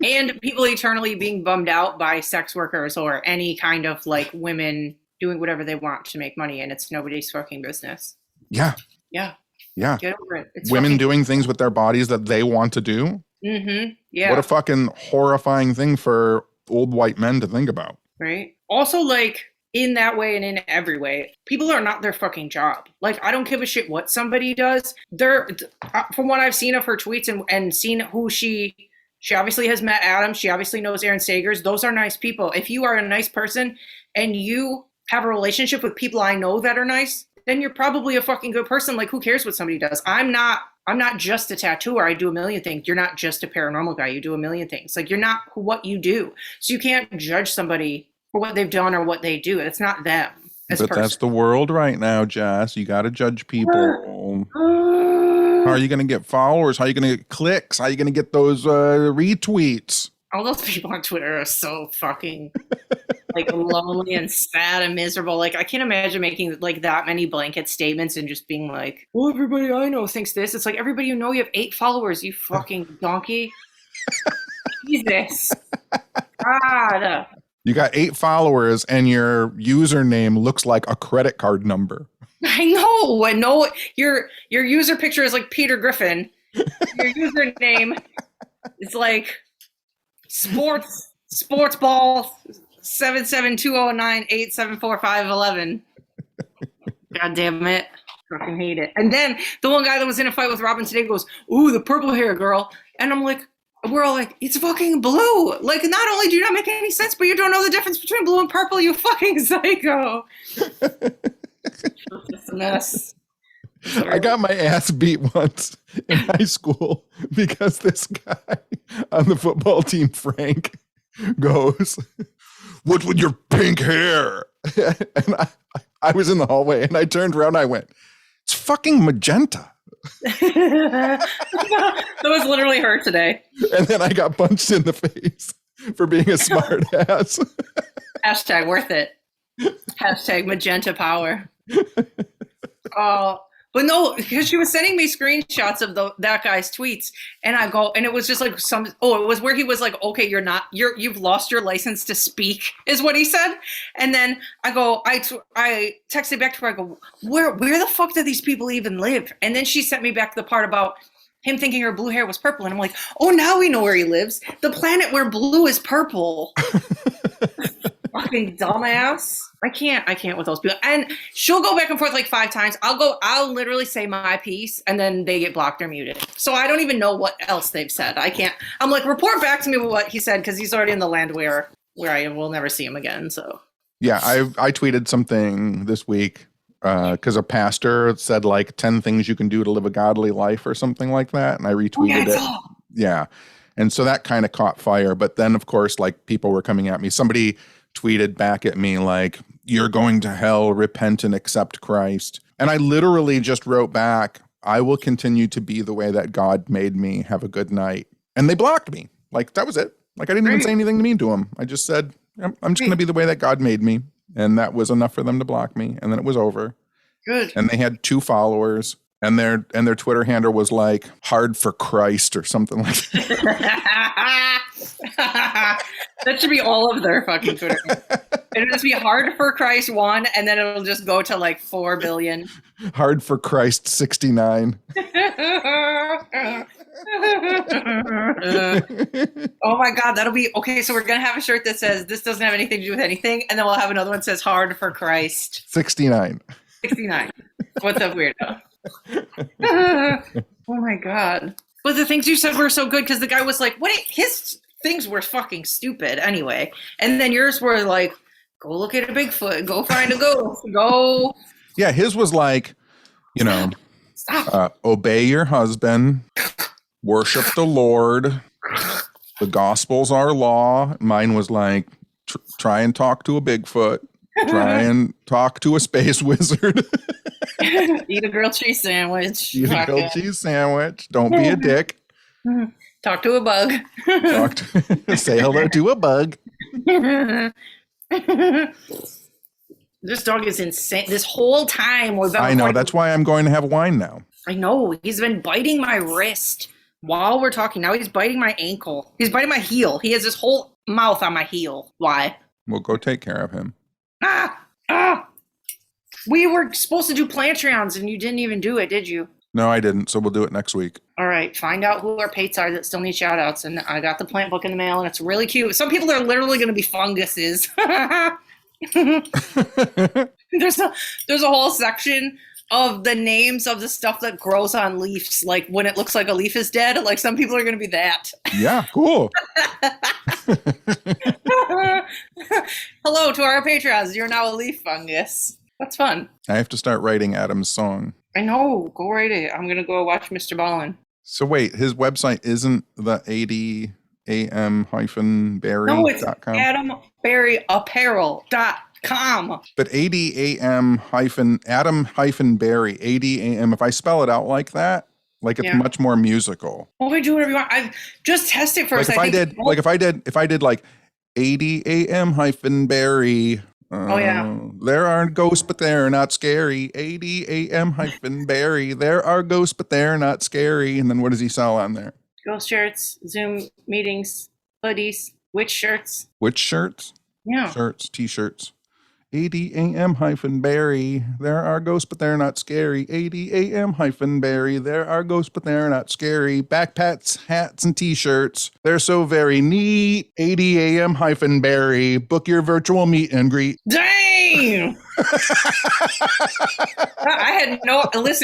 And people eternally being bummed out by sex workers or any kind of like women doing whatever they want to make money, and it's nobody's fucking business. Yeah. Yeah. Yeah. Get over it. It's women fucking doing things with their bodies that they want to do. Mm-hmm. Yeah. What a fucking horrifying thing for old white men to think about. Right. Also, like, in that way and in every way, people are not their fucking job. Like, I don't give a shit what somebody does. From what I've seen of her tweets and seen who she obviously has met Adam. She obviously knows Aaron Sagers. Those are nice people. If you are a nice person and you have a relationship with people I know that are nice, then you're probably a fucking good person. Like, who cares what somebody does? I'm not just a tattooer. I do a million things. You're not just a paranormal guy. You do a million things. Like, you're not what you do. So you can't judge somebody for what they've done or what they do. It's not them as a But person. that's the world right now, Jess. You got to judge people. How are you going to get followers? How are you going to get clicks? How are you going to get those retweets? All those people on Twitter are so fucking like lonely and sad and miserable. Like, I can't imagine making like that many blanket statements and just being like, well, everybody I know thinks this. It's like, everybody you know, you have 8 followers, you fucking donkey. Jesus. God. You got 8 followers and your username looks like a credit card number. I know. I know. Your user picture is like Peter Griffin. Your username is like sports ball 77209874511. God damn it. Fucking hate it. And then the one guy that was in a fight with Robin today goes, ooh, the purple hair girl. And I'm like, we're all like, it's fucking blue. Like, not only do you not make any sense, but you don't know the difference between blue and purple, you fucking psycho. It's a mess. I got my ass beat once in high school because this guy on the football team, Frank, goes, what's with your pink hair? And I was in the hallway and I turned around and I went, it's fucking magenta. That was literally her today. And then I got punched in the face for being a smart ass. Hashtag worth it. Hashtag magenta power. But no, because she was sending me screenshots of that guy's tweets, and I go, and it was just like it was where he was like, okay, you've lost your license to speak, is what he said. And then I go, I texted back to her, I go, where the fuck do these people even live? And then she sent me back the part about him thinking her blue hair was purple, and I'm like, oh, now we know where he lives. The planet where blue is purple. Fucking dumbass. I can't with those people. And she'll go back and forth like 5 times. I'll literally say my piece and then they get blocked or muted. So I don't even know what else they've said. I'm like, report back to me what he said, because he's already in the land where I will never see him again. So yeah, I tweeted something this week because a pastor said like 10 things you can do to live a godly life or something like that. And I retweeted it. Yeah. And so that kind of caught fire. But then, of course, like people were coming at me. Somebody tweeted back at me like, you're going to hell, repent and accept Christ. And I literally just wrote back, I will continue to be the way that God made me. Have a good night. And they blocked me. Like, that was it. Like, I didn't even say anything mean to them. I just said, I'm just going to be the way that God made me. And that was enough for them to block me. And then it was over. Good. And they had 2 followers. And their Twitter handle was like hard for Christ or something like that. That should be all of their fucking Twitter. It'll just be hard for Christ 1, and then it'll just go to like 4 billion. Hard for Christ 69. Oh my God, that'll be okay. So we're gonna have a shirt that says this doesn't have anything to do with anything, and then we'll have another one that says hard for Christ 69. 69. What's up, weirdo? Oh my God. But the things you said were so good because the guy was like, his things were fucking stupid anyway. And then yours were like, go look at a Bigfoot, go find a ghost, go. Yeah, his was like, obey your husband, worship the Lord. The Gospels are law. Mine was like, try and talk to a Bigfoot. Try and talk to a space wizard. Eat a grilled cheese sandwich. Eat a grilled cheese sandwich. Don't be a dick. Talk to a bug. Say hello to a bug. This dog is insane. This whole time we've been I know. That's why I'm going to have wine now. I know. He's been biting my wrist while we're talking. Now he's biting my ankle. He's biting my heel. He has his whole mouth on my heel. Why? We'll go take care of him. We were supposed to do Plantrons and you didn't even do it, did you? No, I didn't. So we'll do it next week. All right. Find out who our pates are that still need shout outs. And I got the plant book in the mail and it's really cute. Some people are literally going to be funguses. There's a whole section of the names of the stuff that grows on leaves. Like when it looks like a leaf is dead, like some people are going to be that. Yeah, cool. Hello to our patrons. You're now a leaf fungus. That's fun. I have to start writing Adam's song. I know. Go write it. I'm going to go watch Mr. Ballin. So wait, his website isn't the adam-berry.com? No, it's adamberryapparel.com. But Adam-Berry, ADAM, if I spell it out like that, like it's much more musical. Well, we do whatever you want. I just test it first. If I did like ADAM-berry. There are ghosts, but they're not scary. ADAM-berry. There are ghosts, but they're not scary. And then what does he sell on there? Ghost shirts, Zoom meetings, hoodies, witch shirts. Witch shirts? Yeah. Shirts, t-shirts. ADAM-berry. There are ghosts, but they're not scary. ADAM-berry. There are ghosts, but they're not scary. Backpacks, hats, and t-shirts. They're so very neat. ADAM-berry. Book your virtual meet and greet. Dang! I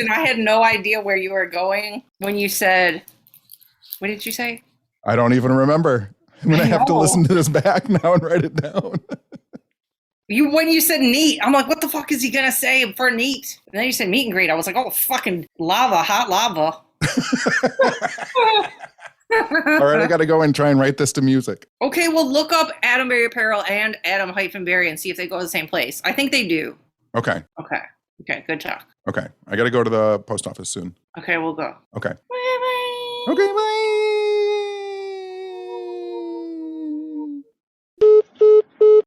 had no idea where you were going when you said, what did you say? I don't even remember. I'm going to have to listen to this back now and write it down. When you said neat, I'm like, what the fuck is he going to say for neat? And then you said meet and greet. I was like, oh, fucking lava, hot lava. All right, I got to go and try and write this to music. Okay, well, look up Adam Berry Apparel and Adam-Berry and see if they go to the same place. I think they do. Okay, good talk. Okay, I got to go to the post office soon. Okay, we'll go. Okay. Bye-bye. Okay, bye.